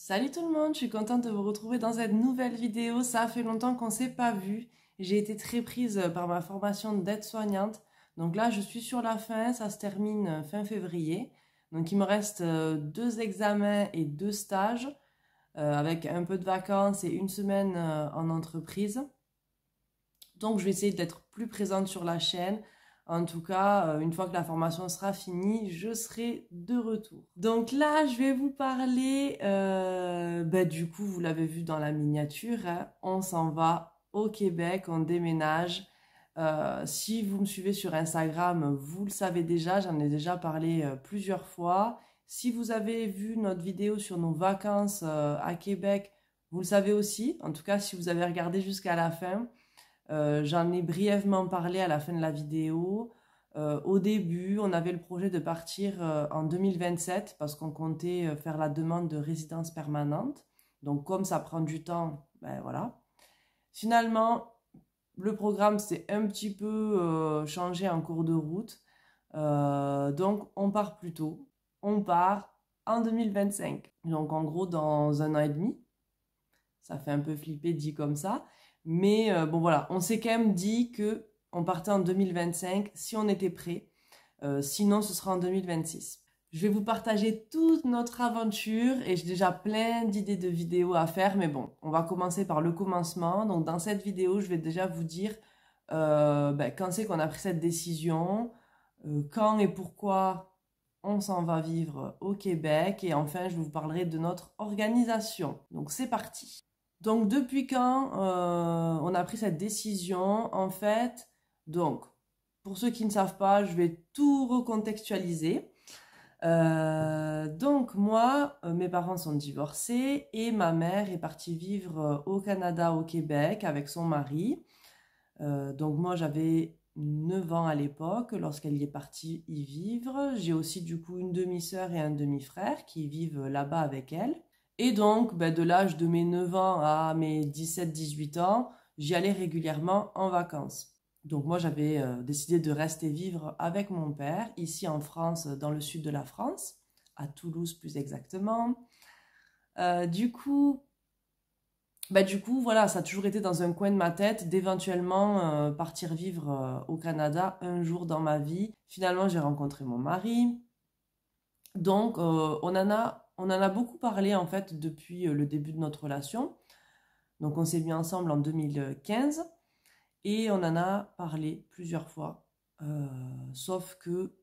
Salut tout le monde, je suis contente de vous retrouver dans cette nouvelle vidéo. Ça fait longtemps qu'on ne s'est pas vu. J'ai été très prise par ma formation d'aide-soignante. Donc là, je suis sur la fin, ça se termine fin février. Donc il me reste 2 examens et 2 stages, avec un peu de vacances et une semaine en entreprise. Donc je vais essayer d'être plus présente sur la chaîne. En tout cas, une fois que la formation sera finie, je serai de retour. Donc là, je vais vous parler, du coup, vous l'avez vu dans la miniature, hein, on s'en va au Québec, on déménage. Si vous me suivez sur Instagram, vous le savez déjà, j'en ai déjà parlé plusieurs fois. Si vous avez vu notre vidéo sur nos vacances à Québec, vous le savez aussi. En tout cas, si vous avez regardé jusqu'à la fin. J'en ai brièvement parlé à la fin de la vidéo. Au début, on avait le projet de partir en 2027 parce qu'on comptait faire la demande de résidence permanente. Donc comme ça prend du temps, ben voilà. Finalement, le programme s'est un petit peu changé en cours de route. Donc on part plus tôt. On part en 2025. Donc en gros dans 1 an et demi. Ça fait un peu flipper dit comme ça. Mais bon voilà, on s'est quand même dit que on partait en 2025 si on était prêt. Sinon, ce sera en 2026. Je vais vous partager toute notre aventure et j'ai déjà plein d'idées de vidéos à faire. Mais bon, on va commencer par le commencement. Donc dans cette vidéo, je vais déjà vous dire quand c'est qu'on a pris cette décision, quand et pourquoi on s'en va vivre au Québec. Et enfin, je vous parlerai de notre organisation. Donc c'est parti. Donc, depuis quand on a pris cette décision, en fait, donc, pour ceux qui ne savent pas, je vais tout recontextualiser. Donc, moi, mes parents sont divorcés et ma mère est partie vivre au Canada, au Québec, avec son mari. Donc, moi, j'avais 9 ans à l'époque lorsqu'elle y est partie y vivre. J'ai aussi, du coup, une demi-sœur et un demi-frère qui vivent là-bas avec elle. Et donc, de l'âge de mes 9 ans à mes 17-18 ans, j'y allais régulièrement en vacances. Donc moi, j'avais décidé de rester vivre avec mon père, ici en France, dans le sud de la France, à Toulouse plus exactement. Du coup, voilà, ça a toujours été dans un coin de ma tête d'éventuellement partir vivre au Canada un jour dans ma vie. Finalement, j'ai rencontré mon mari. Donc, on en a beaucoup parlé en fait depuis le début de notre relation. Donc, on s'est mis ensemble en 2015 et on en a parlé plusieurs fois. Sauf que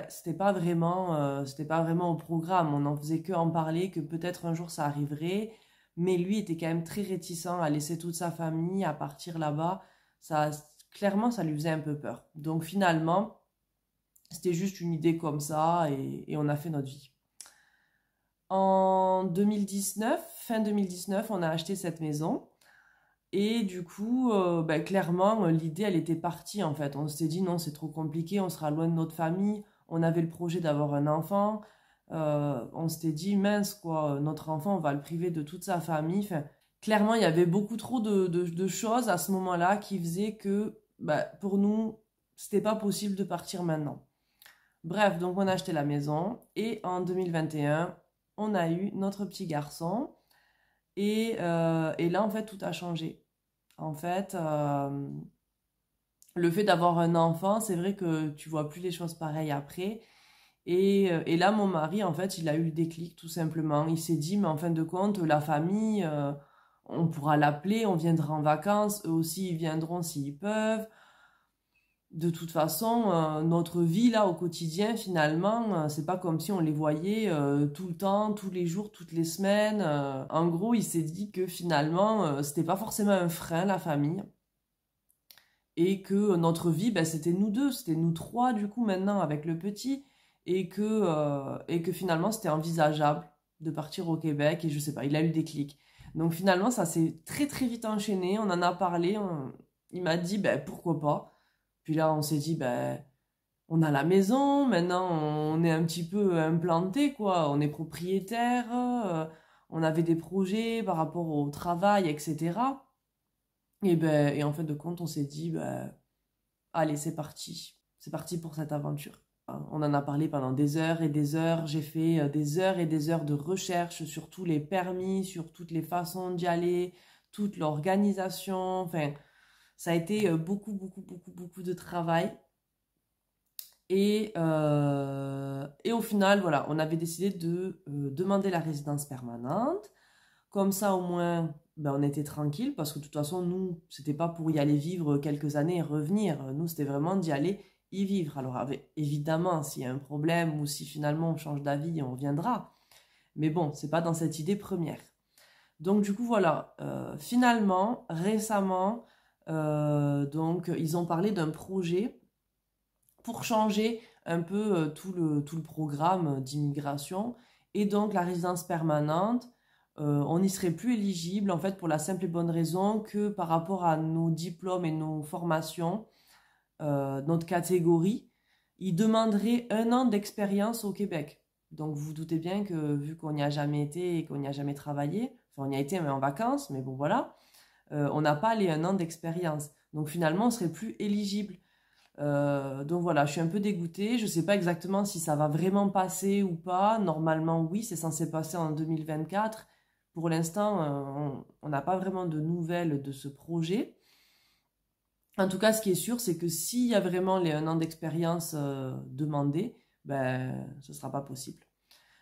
c'était pas vraiment au programme. On n'en faisait que en parler, que peut-être un jour ça arriverait. Mais lui était quand même très réticent à laisser toute sa famille, à partir là-bas. Ça, clairement, ça lui faisait un peu peur. Donc, finalement, c'était juste une idée comme ça et on a fait notre vie. En 2019, fin 2019, on a acheté cette maison. Et du coup, clairement, l'idée, elle était partie en fait. On s'est dit non, c'est trop compliqué, on sera loin de notre famille. On avait le projet d'avoir un enfant. On s'était dit mince quoi, notre enfant, on va le priver de toute sa famille. Enfin, clairement, il y avait beaucoup trop de choses à ce moment-là qui faisaient que pour nous, c'était pas possible de partir maintenant. Bref, donc on a acheté la maison et en 2021, on a eu notre petit garçon et là, en fait, tout a changé. En fait, le fait d'avoir un enfant, c'est vrai que tu vois plus les choses pareilles après. Et là, mon mari, en fait, il a eu le déclic, tout simplement. Il s'est dit, mais en fin de compte, la famille, on pourra l'appeler, on viendra en vacances, eux aussi, ils viendront s'ils peuvent. De toute façon, notre vie là au quotidien, finalement, c'est pas comme si on les voyait tout le temps, tous les jours, toutes les semaines. En gros, il s'est dit que finalement, c'était pas forcément un frein, la famille. Et que notre vie, c'était nous deux, c'était nous trois, du coup, maintenant, avec le petit. Et que finalement, c'était envisageable de partir au Québec. Et je sais pas, il a eu le déclic. Donc finalement, ça s'est très très vite enchaîné. On en a parlé. Il m'a dit, pourquoi pas. Puis là, on s'est dit, on a la maison, maintenant on est un petit peu implanté, quoi. On est propriétaire, on avait des projets par rapport au travail, etc. Et en fait de compte, on s'est dit, allez, c'est parti. C'est parti pour cette aventure. On en a parlé pendant des heures et des heures. J'ai fait des heures et des heures de recherche sur tous les permis, sur toutes les façons d'y aller, toute l'organisation. Enfin, ça a été beaucoup de travail. Et au final, voilà, on avait décidé de demander la résidence permanente. Comme ça, au moins, ben, on était tranquille parce que de toute façon, nous, c'était pas pour y aller vivre quelques années et revenir. Nous, c'était vraiment d'y aller y vivre. Alors, évidemment, s'il y a un problème ou si finalement on change d'avis, on reviendra. Mais bon, c'est pas dans cette idée première. Donc, du coup, voilà. Finalement, récemment, donc, ils ont parlé d'un projet pour changer un peu tout le programme d'immigration. Et donc, la résidence permanente, on n'y serait plus éligible, en fait, pour la simple et bonne raison que par rapport à nos diplômes et nos formations, notre catégorie, ils demanderaient 1 an d'expérience au Québec. Donc, vous vous doutez bien que, vu qu'on n'y a jamais été et qu'on n'y a jamais travaillé, enfin, on y a été mais en vacances, mais bon, voilà, on n'a pas les 1 an d'expérience. Donc, finalement, on serait plus éligible. Donc voilà, je suis un peu dégoûtée. Je ne sais pas exactement si ça va vraiment passer ou pas. Normalement, oui, c'est censé passer en 2024. Pour l'instant, on n'a pas vraiment de nouvelles de ce projet. En tout cas, ce qui est sûr, c'est que s'il y a vraiment les 1 an d'expérience demandés, ben, ce ne sera pas possible.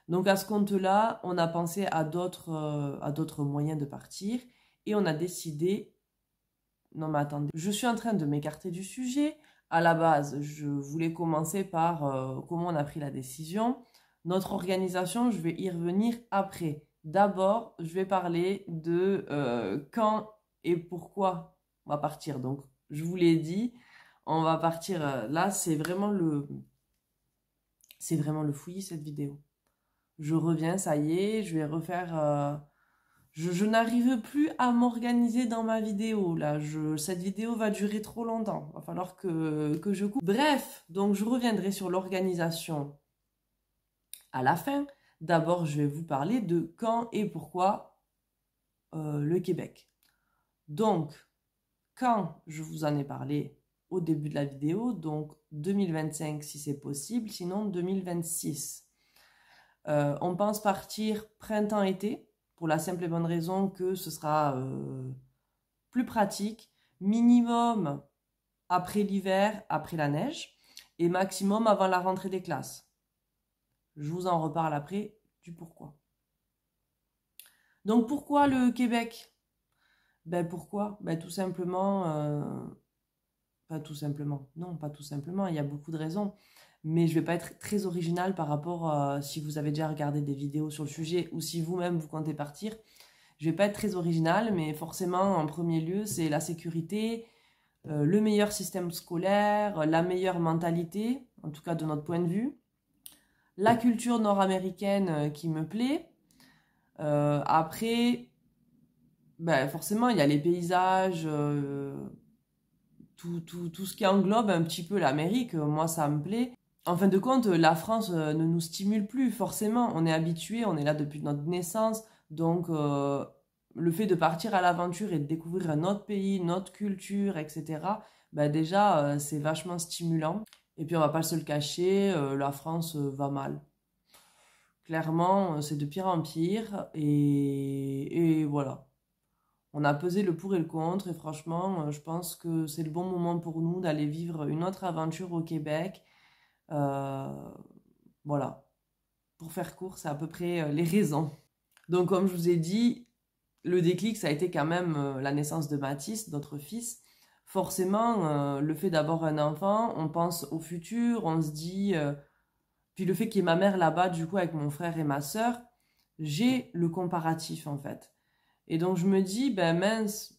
Donc à ce compte-là, on a pensé à d'autres moyens de partir et on a décidé... Non mais attendez, je suis en train de m'écarter du sujet. À la base, je voulais commencer par comment on a pris la décision. Notre organisation, je vais y revenir après. D'abord, je vais parler de quand et pourquoi on va partir. Donc, je vous l'ai dit, on va partir là, c'est vraiment le fouillis cette vidéo. Je reviens, ça y est, je vais refaire je n'arrive plus à m'organiser dans ma vidéo. Là, cette vidéo va durer trop longtemps. Il va falloir que je coupe. Bref, donc je reviendrai sur l'organisation à la fin. D'abord, je vais vous parler de quand et pourquoi le Québec. Donc, quand je vous en ai parlé au début de la vidéo, donc 2025 si c'est possible, sinon 2026. On pense partir printemps-été, pour la simple et bonne raison que ce sera plus pratique, minimum après l'hiver, après la neige, et maximum avant la rentrée des classes. Je vous en reparle après du pourquoi. Donc pourquoi le Québec? Ben pourquoi? Ben tout simplement, pas tout simplement, non pas tout simplement, il y a beaucoup de raisons. Mais je ne vais pas être très originale par rapport à si vous avez déjà regardé des vidéos sur le sujet ou si vous-même vous comptez partir. Je ne vais pas être très originale, mais forcément, en premier lieu, c'est la sécurité, le meilleur système scolaire, la meilleure mentalité, en tout cas de notre point de vue, la culture nord-américaine qui me plaît. Après, ben, forcément, il y a les paysages, tout ce qui englobe un petit peu l'Amérique, moi ça me plaît. En fin de compte, la France ne nous stimule plus, forcément. On est habitué, on est là depuis notre naissance. Donc, le fait de partir à l'aventure et de découvrir un autre pays, notre culture, etc., bah déjà, c'est vachement stimulant. Et puis, on va pas se le cacher, la France va mal. Clairement, c'est de pire en pire. Et voilà. On a pesé le pour et le contre. Et franchement, je pense que c'est le bon moment pour nous d'aller vivre une autre aventure au Québec. Voilà. Pour faire court, c'est à peu près les raisons. Donc, comme je vous ai dit, le déclic, ça a été quand même la naissance de Mathis, notre fils. Forcément, le fait d'avoir un enfant, on pense au futur, on se dit... Puis le fait qu'il y ait ma mère là-bas, du coup, avec mon frère et ma sœur, j'ai le comparatif, en fait. Et donc, je me dis, ben mince,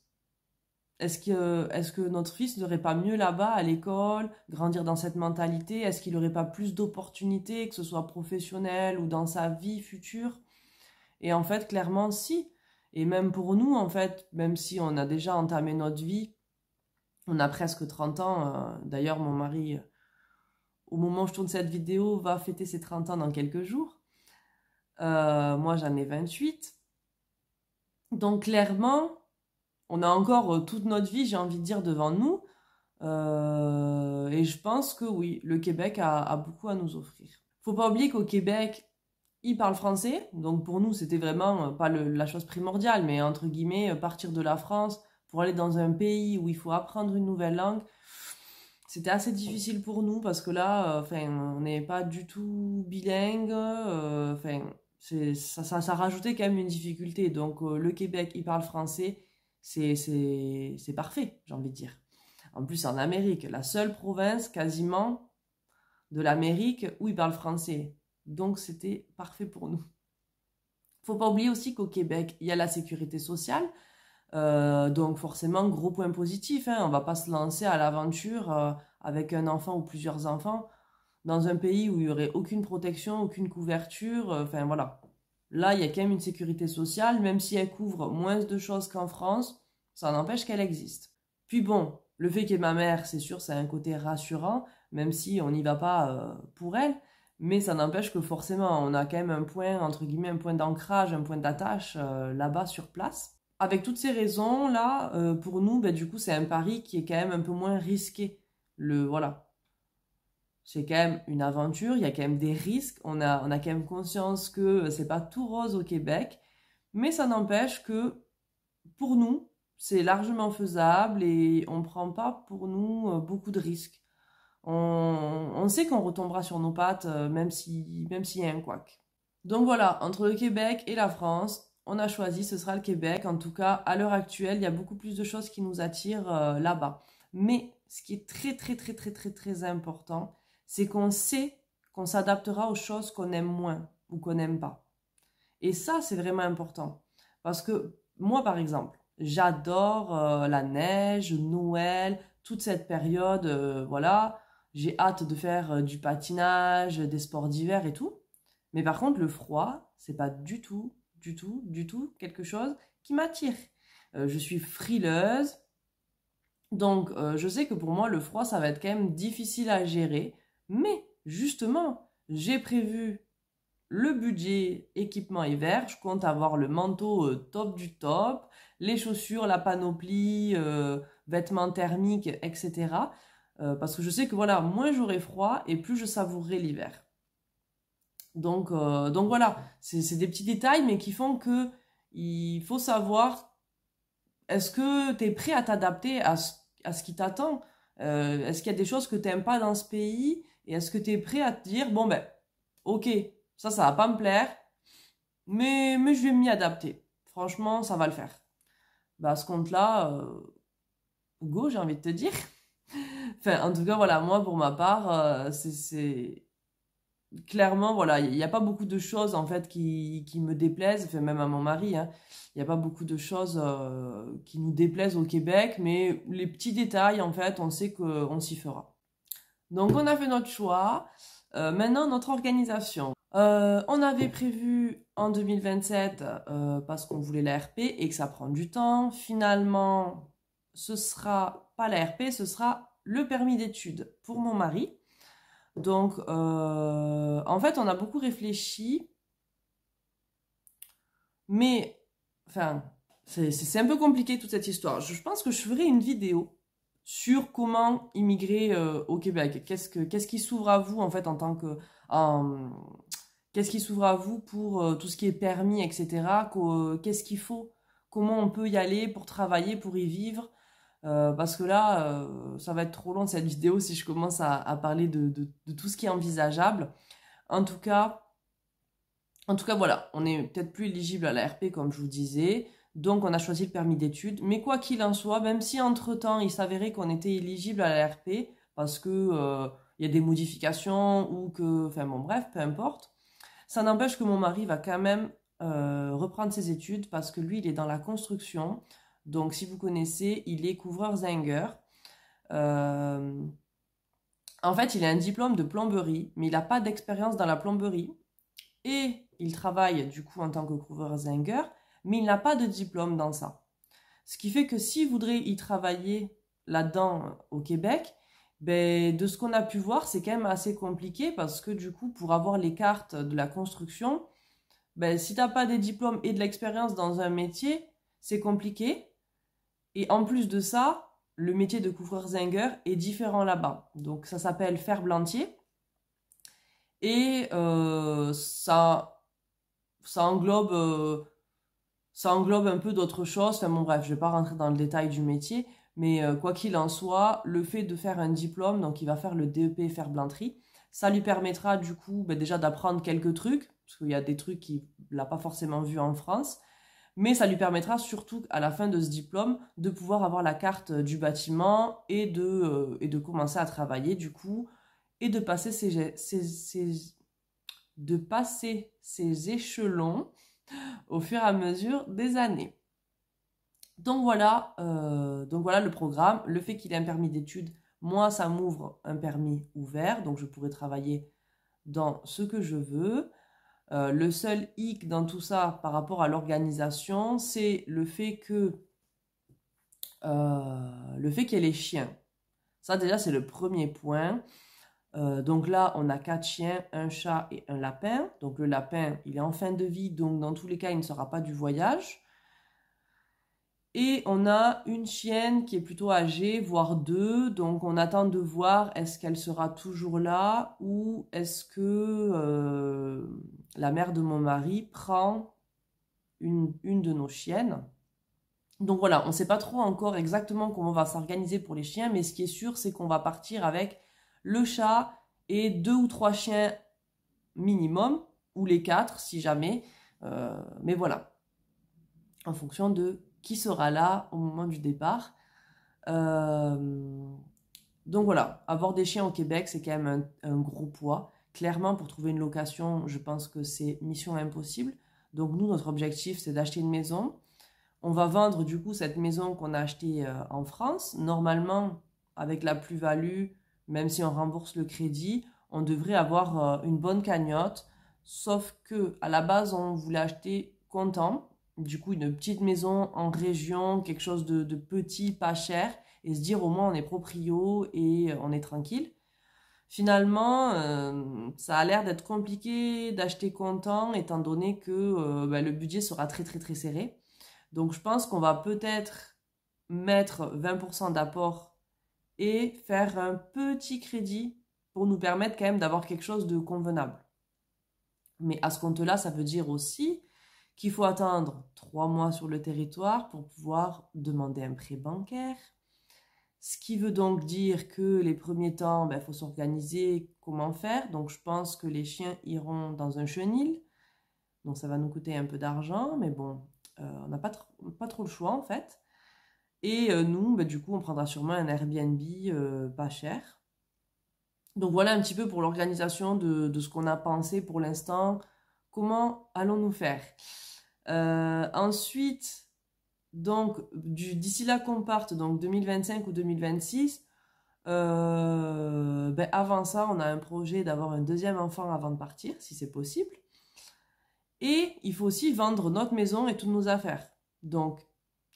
est-ce que notre fils n'aurait pas mieux là-bas, à l'école, grandir dans cette mentalité? Est-ce qu'il n'aurait pas plus d'opportunités, que ce soit professionnel ou dans sa vie future? Et en fait, clairement, si. Et même pour nous, en fait, même si on a déjà entamé notre vie, on a presque 30 ans. D'ailleurs, mon mari, au moment où je tourne cette vidéo, va fêter ses 30 ans dans quelques jours. Moi, j'en ai 28. Donc, clairement, on a encore toute notre vie, j'ai envie de dire, devant nous. Et je pense que oui, le Québec a beaucoup à nous offrir. Faut pas oublier qu'au Québec, ils parlent français, donc pour nous c'était vraiment pas la chose primordiale, mais entre guillemets, partir de la France pour aller dans un pays où il faut apprendre une nouvelle langue, c'était assez difficile pour nous parce que là, enfin, on n'est pas du tout bilingue, enfin, ça rajoutait quand même une difficulté. Donc le Québec, il parle français, c'est parfait, j'ai envie de dire. En plus, en Amérique, la seule province quasiment de l'Amérique où ils parlent français. Donc c'était parfait pour nous. Faut pas oublier aussi qu'au Québec, il y a la sécurité sociale. Donc forcément, gros point positif, hein. On va pas se lancer à l'aventure avec un enfant ou plusieurs enfants dans un pays où il y aurait aucune protection, aucune couverture. Enfin voilà. Là, il y a quand même une sécurité sociale, même si elle couvre moins de choses qu'en France, ça n'empêche qu'elle existe. Puis bon, le fait qu'il y ait ma mère, c'est sûr, c'est un côté rassurant, même si on n'y va pas pour elle. Mais ça n'empêche que forcément, on a quand même un point, entre guillemets, un point d'ancrage, un point d'attache là-bas sur place. Avec toutes ces raisons-là, pour nous, ben, du coup, c'est un pari qui est quand même un peu moins risqué. Voilà. C'est quand même une aventure, il y a quand même des risques. On a quand même conscience que c'est pas tout rose au Québec. Mais ça n'empêche que, pour nous, c'est largement faisable et on prend pas pour nous beaucoup de risques. On sait qu'on retombera sur nos pattes, même s'il y a un couac. Donc voilà, entre le Québec et la France, on a choisi, ce sera le Québec. En tout cas, à l'heure actuelle, il y a beaucoup plus de choses qui nous attirent là-bas. Mais ce qui est très, très, très, très, très, très important, c'est qu'on sait qu'on s'adaptera aux choses qu'on aime moins ou qu'on n'aime pas. Et ça, c'est vraiment important. Parce que moi, par exemple, j'adore la neige, Noël, toute cette période, voilà. J'ai hâte de faire du patinage, des sports d'hiver et tout. Mais par contre, le froid, c'est pas du tout, du tout, du tout quelque chose qui m'attire. Je suis frileuse, donc je sais que pour moi, le froid, ça va être quand même difficile à gérer. Mais justement, j'ai prévu le budget équipement hiver. Je compte avoir le manteau top du top, les chaussures, la panoplie, vêtements thermiques, etc. Parce que je sais que voilà, moins j'aurai froid et plus je savourerai l'hiver. Donc voilà, c'est des petits détails, mais qui font que il faut savoir, est-ce que tu es prêt à t'adapter à ce qui t'attend? Est-ce qu'il y a des choses que tu n'aimes pas dans ce pays? Et est-ce que tu es prêt à te dire, bon ben, ok, ça va pas me plaire, mais je vais m'y adapter. Franchement, ça va le faire. Bah, à ce compte-là, go, j'ai envie de te dire. Enfin, en tout cas, voilà, moi, pour ma part, c'est clairement, voilà, il n'y a pas beaucoup de choses en fait qui me déplaisent, enfin, même à mon mari, hein, il n'y a pas beaucoup de choses qui nous déplaisent au Québec, mais les petits détails, en fait, on sait qu'on s'y fera. Donc, on a fait notre choix. Maintenant, notre organisation. On avait prévu en 2027 parce qu'on voulait la RP et que ça prend du temps. Finalement, ce sera pas la RP, ce sera le permis d'études pour mon mari. Donc, en fait, on a beaucoup réfléchi, mais, enfin, c'est un peu compliqué toute cette histoire. Je pense que je ferai une vidéo sur comment immigrer au Québec. Qu'est-ce qui s'ouvre à vous, en fait, en tant que... qu'est-ce qui s'ouvre à vous pour tout ce qui est permis, etc. Qu'est-ce qu'il faut? Comment on peut y aller pour travailler, pour y vivre? Parce que là, ça va être trop long cette vidéo si je commence à parler de tout ce qui est envisageable. En tout cas, voilà, on est peut-être plus éligible à la RP comme je vous disais, donc on a choisi le permis d'études. Mais quoi qu'il en soit, même si entre-temps il s'avérait qu'on était éligible à la RP, parce que il y a des modifications ou que, enfin bon bref, peu importe, ça n'empêche que mon mari va quand même reprendre ses études parce que lui, il est dans la construction. Donc, si vous connaissez, il est couvreur Zinger. Euh, En fait, il a un diplôme de plomberie, mais il n'a pas d'expérience dans la plomberie. Et il travaille du coup en tant que couvreur Zinger, mais il n'a pas de diplôme dans ça. Ce qui fait que s'il voudrait y travailler là-dedans au Québec, ben, de ce qu'on a pu voir, c'est quand même assez compliqué parce que du coup, pour avoir les cartes de la construction, ben, si tu n'as pas des diplômes et de l'expérience dans un métier, c'est compliqué. Et en plus de ça, le métier de couvreur-zingueur est différent là-bas. Donc ça s'appelle ferblantier. Et ça englobe un peu d'autres choses. Enfin bon bref, je vais pas rentrer dans le détail du métier. Mais quoi qu'il en soit, le fait de faire un diplôme, donc il va faire le DEP ferblanterie, ça lui permettra du coup déjà d'apprendre quelques trucs, parce qu'il y a des trucs qu'il n'a pas forcément vu en France. Mais ça lui permettra surtout, à la fin de ce diplôme, de pouvoir avoir la carte du bâtiment et de commencer à travailler, du coup, et de passer ses échelons au fur et à mesure des années. Donc voilà le programme. Le fait qu'il ait un permis d'études, moi, ça m'ouvre un permis ouvert, donc je pourrai travailler dans ce que je veux. Le seul hic dans tout ça par rapport à l'organisation, c'est le fait qu'il y ait les chiens. Ça déjà c'est le premier point. Donc là on a 4 chiens, un chat et un lapin. Donc le lapin il est en fin de vie, donc dans tous les cas il ne sera pas du voyage. Et on a une chienne qui est plutôt âgée, voire deux. Donc on attend de voir est-ce qu'elle sera toujours là ou est-ce que la mère de mon mari prend une de nos chiennes. Donc voilà, on ne sait pas trop encore exactement comment on va s'organiser pour les chiens, mais ce qui est sûr, c'est qu'on va partir avec le chat et 2 ou 3 chiens minimum, ou les 4 si jamais. Mais voilà, en fonction de qui sera là au moment du départ. Donc voilà, avoir des chiens au Québec, c'est quand même un gros poids. Clairement, pour trouver une location, je pense que c'est mission impossible. Donc nous, notre objectif, c'est d'acheter une maison. On va vendre du coup cette maison qu'on a achetée en France. Normalement, avec la plus-value, même si on rembourse le crédit, on devrait avoir une bonne cagnotte. Sauf que à la base, on voulait acheter comptant. Du coup, une petite maison en région, quelque chose de petit, pas cher, et se dire au moins on est proprio et on est tranquille. Finalement, ça a l'air d'être compliqué d'acheter comptant étant donné que le budget sera très très très serré. Donc je pense qu'on va peut-être mettre 20% d'apport et faire un petit crédit pour nous permettre quand même d'avoir quelque chose de convenable. Mais à ce compte-là, ça veut dire aussi qu'il faut attendre 3 mois sur le territoire pour pouvoir demander un prêt bancaire. Ce qui veut donc dire que les premiers temps, il faut s'organiser comment faire. Donc je pense que les chiens iront dans un chenil. Donc ça va nous coûter un peu d'argent, mais bon, on n'a pas trop le choix en fait. Et nous, du coup, on prendra sûrement un Airbnb pas cher. Donc voilà un petit peu pour l'organisation de ce qu'on a pensé pour l'instant. Comment allons-nous faire? Ensuite, donc d'ici là qu'on parte, donc 2025 ou 2026, avant ça, on a un projet d'avoir un deuxième enfant avant de partir, si c'est possible. Et il faut aussi vendre notre maison et toutes nos affaires. Donc,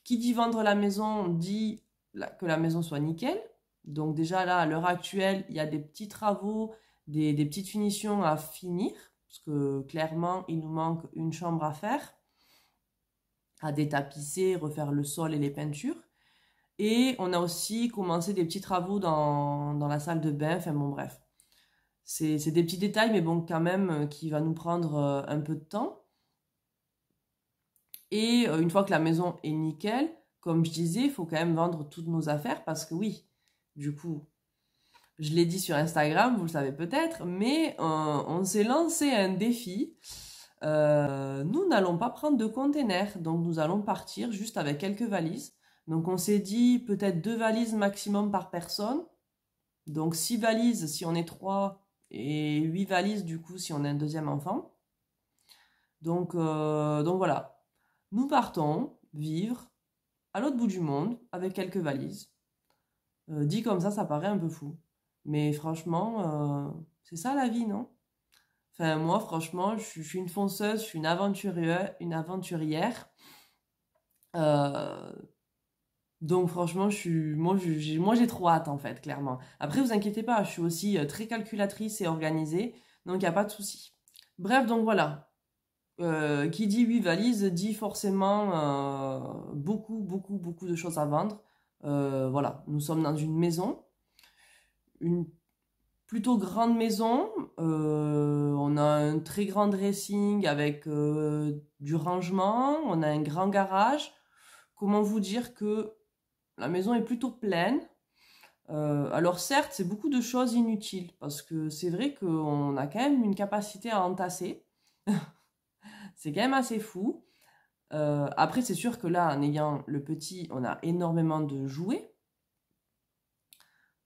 qui dit vendre la maison dit que la maison soit nickel. Donc déjà là, à l'heure actuelle, il y a des petits travaux, des petites finitions à finir. Parce que clairement, il nous manque une chambre à faire, à détapisser, refaire le sol et les peintures. Et on a aussi commencé des petits travaux dans la salle de bain. Enfin bon, bref. C'est des petits détails, mais bon, quand même, qui va nous prendre un peu de temps. Et une fois que la maison est nickel, comme je disais, il faut quand même vendre toutes nos affaires parce que oui, du coup, je l'ai dit sur Instagram, vous le savez peut-être, mais on s'est lancé un défi. Nous n'allons pas prendre de container, donc nous allons partir juste avec quelques valises. Donc on s'est dit peut-être 2 valises maximum par personne. Donc 6 valises si on est 3 et 8 valises du coup si on a un deuxième enfant. Donc voilà. Nous partons vivre à l'autre bout du monde avec quelques valises. Dit comme ça paraît un peu fou. Mais franchement, c'est ça la vie, non? Enfin, moi, franchement, je suis une fonceuse, je suis une aventurière. Donc franchement, moi j'ai trop hâte en fait, clairement. Après, vous inquiétez pas, je suis aussi très calculatrice et organisée, donc il n'y a pas de souci. Bref, donc voilà. Qui dit 8 valises dit forcément beaucoup de choses à vendre. Voilà, nous sommes dans une maison, une plutôt grande maison. On a un très grand dressing avec du rangement. On a un grand garage. Comment vous dire que la maison est plutôt pleine. Alors certes, c'est beaucoup de choses inutiles parce que c'est vrai qu'on a quand même une capacité à entasser. C'est quand même assez fou. Après, c'est sûr que là, en ayant le petit, on a énormément de jouets.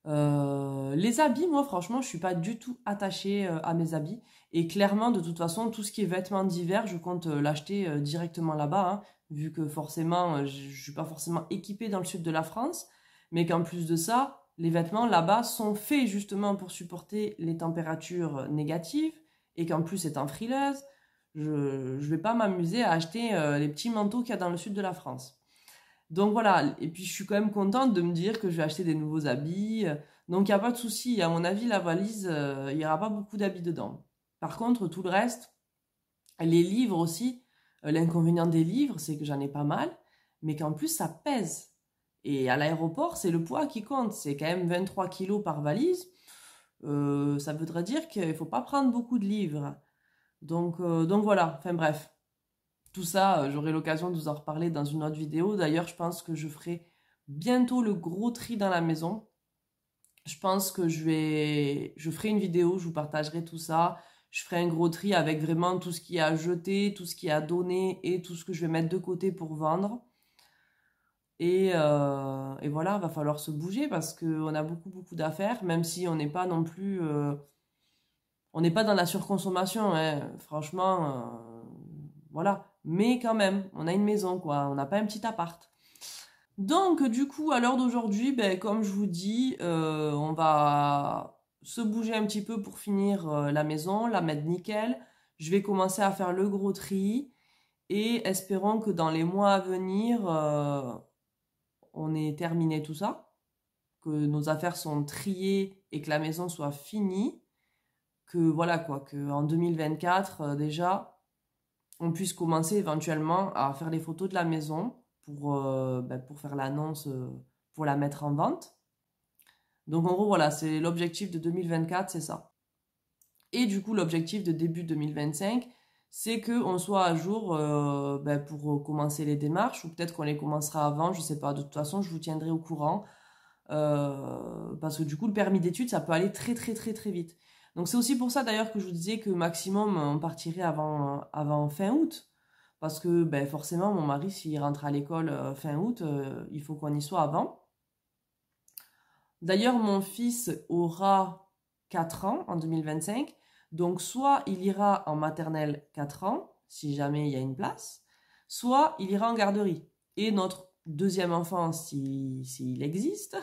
Les habits, moi franchement, je suis pas du tout attachée à mes habits. Et clairement, de toute façon, tout ce qui est vêtements d'hiver, je compte l'acheter directement là-bas, hein, vu que forcément, je suis pas forcément équipée dans le sud de la France, mais qu'en plus de ça, les vêtements là-bas sont faits justement pour supporter les températures négatives, et qu'en plus, étant frileuse, je vais pas m'amuser à acheter les petits manteaux qu'il y a dans le sud de la France. Donc voilà, et puis je suis quand même contente de me dire que je vais acheter des nouveaux habits. Donc il n'y a pas de souci, à mon avis, la valise, il n'y aura pas beaucoup d'habits dedans. Par contre, tout le reste, les livres aussi, l'inconvénient des livres, c'est que j'en ai pas mal, mais qu'en plus ça pèse. Et à l'aéroport, c'est le poids qui compte, c'est quand même 23 kilos par valise. Ça voudrait dire qu'il ne faut pas prendre beaucoup de livres. Donc voilà, enfin bref. Tout ça, j'aurai l'occasion de vous en reparler dans une autre vidéo. D'ailleurs, je pense que je ferai bientôt le gros tri dans la maison. Je pense que je ferai une vidéo, je vous partagerai tout ça. Je ferai un gros tri avec vraiment tout ce qui est à jeter, tout ce qui est à donner et tout ce que je vais mettre de côté pour vendre. Et voilà, va falloir se bouger parce qu'on a beaucoup d'affaires, même si on n'est pas non plus... on n'est pas dans la surconsommation, hein. Franchement, voilà. Mais quand même, on a une maison, quoi. On n'a pas un petit appart. Donc, du coup, à l'heure d'aujourd'hui, ben, comme je vous dis, on va se bouger un petit peu pour finir la maison, la mettre nickel. Je vais commencer à faire le gros tri et espérons que dans les mois à venir, on ait terminé tout ça, que nos affaires sont triées et que la maison soit finie, que voilà quoi, que en 2024 déjà on puisse commencer éventuellement à faire les photos de la maison pour faire l'annonce, pour la mettre en vente. Donc en gros, voilà, c'est l'objectif de 2024, c'est ça. Et du coup, l'objectif de début 2025, c'est qu'on soit à jour pour commencer les démarches, ou peut-être qu'on les commencera avant, je sais pas. De toute façon, je vous tiendrai au courant. Parce que du coup, le permis d'études, ça peut aller très vite. Donc c'est aussi pour ça d'ailleurs que je vous disais que maximum on partirait avant fin août. Parce que ben, forcément, mon mari, s'il rentre à l'école fin août, il faut qu'on y soit avant. D'ailleurs, mon fils aura 4 ans en 2025. Donc soit il ira en maternelle 4 ans, si jamais il y a une place, soit il ira en garderie. Et notre deuxième enfant, s'il existe,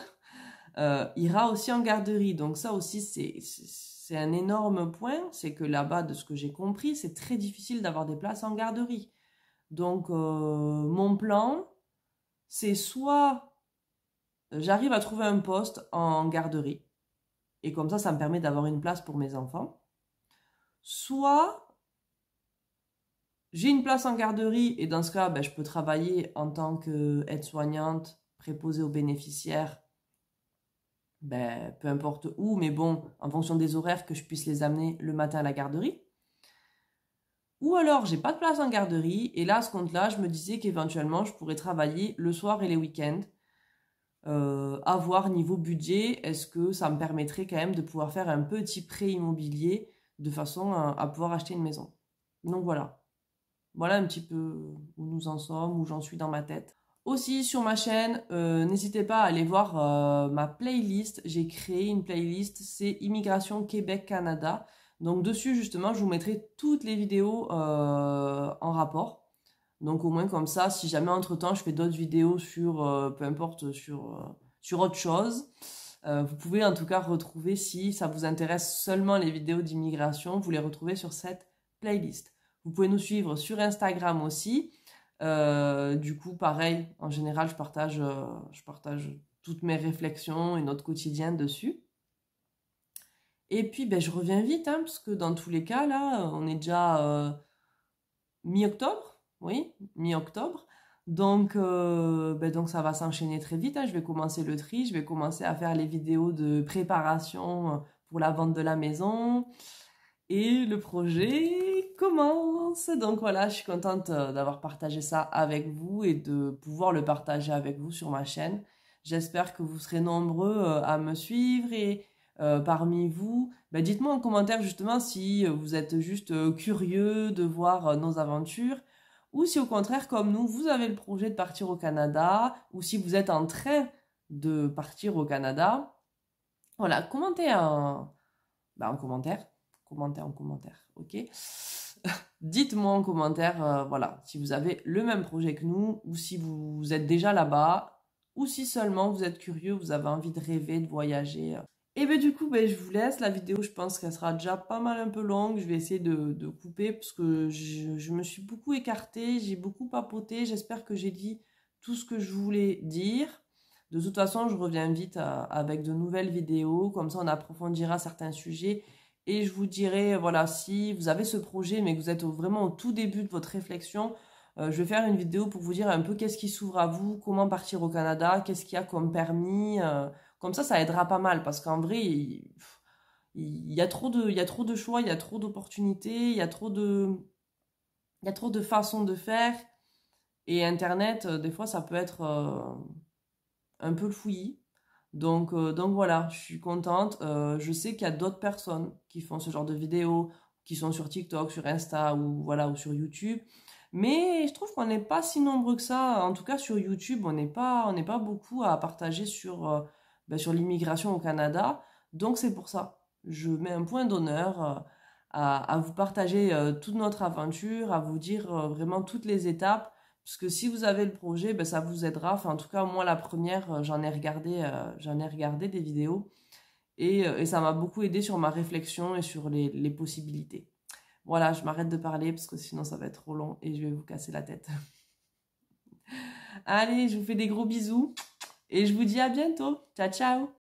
ira aussi en garderie. Donc ça aussi, c'est un énorme point. C'est que là-bas, de ce que j'ai compris, c'est très difficile d'avoir des places en garderie. Donc mon plan, c'est soit j'arrive à trouver un poste en garderie, et comme ça me permet d'avoir une place pour mes enfants, soit j'ai une place en garderie, et dans ce cas, ben, je peux travailler en tant qu'aide-soignante, préposée aux bénéficiaires, ben, peu importe où, mais bon, en fonction des horaires, que je puisse les amener le matin à la garderie. Ou alors, j'ai pas de place en garderie, et là, à ce compte-là, je me disais qu'éventuellement, je pourrais travailler le soir et les week-ends. À voir niveau budget, est-ce que ça me permettrait quand même de pouvoir faire un petit prêt immobilier de façon à pouvoir acheter une maison. Donc voilà. Voilà un petit peu où nous en sommes, où j'en suis dans ma tête. Aussi sur ma chaîne, n'hésitez pas à aller voir ma playlist. J'ai créé une playlist, c'est Immigration Québec-Canada. Donc dessus justement, je vous mettrai toutes les vidéos en rapport. Donc au moins comme ça, si jamais entre-temps je fais d'autres vidéos sur, peu importe, sur autre chose, vous pouvez en tout cas retrouver, si ça vous intéresse seulement les vidéos d'immigration, vous les retrouvez sur cette playlist. Vous pouvez nous suivre sur Instagram aussi. Du coup, pareil, en général, je partage toutes mes réflexions et notre quotidien dessus. Et puis, ben, je reviens vite, hein, parce que dans tous les cas, là, on est déjà mi-octobre. Oui, mi-octobre. Donc ça va s'enchaîner très vite, hein. Je vais commencer le tri, je vais commencer à faire les vidéos de préparation pour la vente de la maison. Et le projet commence. Donc voilà, je suis contente d'avoir partagé ça avec vous et de pouvoir le partager avec vous sur ma chaîne. J'espère que vous serez nombreux à me suivre et parmi vous, ben, dites-moi en commentaire justement si vous êtes juste curieux de voir nos aventures ou si au contraire, comme nous, vous avez le projet de partir au Canada ou si vous êtes en train de partir au Canada. Voilà, commentez en commentaire. En commentaire, ok. Dites-moi en commentaire, voilà, si vous avez le même projet que nous, ou si vous êtes déjà là-bas, ou si seulement vous êtes curieux, vous avez envie de rêver, de voyager. Et ben du coup, ben, je vous laisse. La vidéo, je pense qu'elle sera déjà pas mal un peu longue. Je vais essayer de couper parce que je me suis beaucoup écartée, j'ai beaucoup papoté. J'espère que j'ai dit tout ce que je voulais dire. De toute façon, je reviens vite avec de nouvelles vidéos. Comme ça, on approfondira certains sujets. Et je vous dirai, voilà, si vous avez ce projet, mais que vous êtes vraiment au tout début de votre réflexion, je vais faire une vidéo pour vous dire un peu qu'est-ce qui s'ouvre à vous, comment partir au Canada, qu'est-ce qu'il y a comme permis. Comme ça aidera pas mal parce qu'en vrai, il y a il y a trop de choix, il y a trop d'opportunités, il y a trop de façons de faire. Et Internet, des fois, ça peut être un peu le fouillis. Donc voilà, je suis contente. Je sais qu'il y a d'autres personnes qui font ce genre de vidéos, qui sont sur TikTok, sur Insta ou voilà ou sur YouTube. Mais je trouve qu'on n'est pas si nombreux que ça. En tout cas, sur YouTube, on n'est pas beaucoup à partager sur l'immigration au Canada. Donc c'est pour ça. Je mets un point d'honneur à vous partager toute notre aventure, à vous dire vraiment toutes les étapes. Parce que si vous avez le projet, ben, ça vous aidera. Enfin, en tout cas, moi, la première, j'en ai regardé des vidéos et ça m'a beaucoup aidé sur ma réflexion et sur les possibilités. Voilà, je m'arrête de parler parce que sinon ça va être trop long et je vais vous casser la tête. Allez, je vous fais des gros bisous et je vous dis à bientôt. Ciao, ciao!